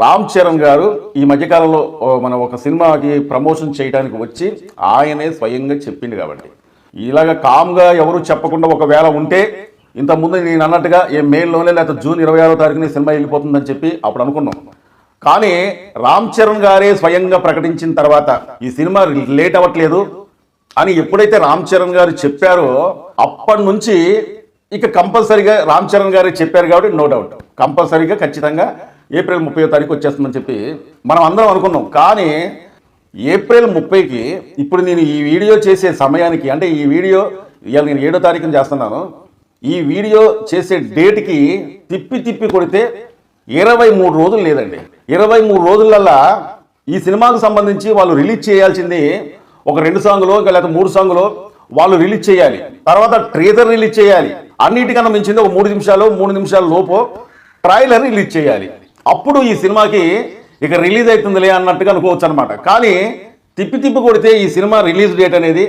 రామ్ చరణ్ గారు ఈ మధ్యకాలంలో మన ఒక సినిమాకి ప్రమోషన్ చేయడానికి వచ్చి ఆయనే స్వయంగా చెప్పిండు కాబట్టి ఇలాగ కామ్గా ఎవరు చెప్పకుండా ఒకవేళ ఉంటే ఇంతకుముందు నేను అన్నట్టుగా మేలోనే లేకపోతే జూన్ 26వ తారీఖున సినిమా వెళ్ళిపోతుందని చెప్పి అప్పుడు అనుకున్నాం. కానీ రామ్ చరణ్ గారే స్వయంగా ప్రకటించిన తర్వాత ఈ సినిమా లేట్ అవ్వట్లేదు అని ఎప్పుడైతే రామ్ చరణ్ గారు చెప్పారో అప్పటి నుంచి ఇక కంపల్సరీగా రామ్ చరణ్ గారే చెప్పారు కాబట్టి నో డౌట్ కంపల్సరీగా ఖచ్చితంగా ఏప్రిల్ 30వ తారీఖు వచ్చేస్తుందని చెప్పి మనం అందరం అనుకున్నాం. కానీ ఏప్రిల్ 30కి ఇప్పుడు నేను ఈ వీడియో చేసే సమయానికి అంటే ఈ వీడియో ఇవాళ నేను 7వ తారీఖున చేస్తున్నాను. ఈ వీడియో చేసే డేట్కి తిప్పి కొడితే 23 రోజులు లేదండి. 23 రోజులల్లా ఈ సినిమాకు సంబంధించి వాళ్ళు రిలీజ్ చేయాల్సింది ఒక 2 సాంగులో లేకపోతే 3 సాంగులో వాళ్ళు రిలీజ్ చేయాలి. తర్వాత ట్రేజర్ రిలీజ్ చేయాలి. అన్నిటికన్నా మించింది ఒక 3 నిమిషాల లోపు ట్రైలర్ రిలీజ్ చేయాలి. అప్పుడు ఈ సినిమాకి ఇక రిలీజ్ అవుతుందిలే అన్నట్టుగా అనుకోవచ్చు అనమాట. కానీ తిప్పి కొడితే ఈ సినిమా రిలీజ్ డేట్ అనేది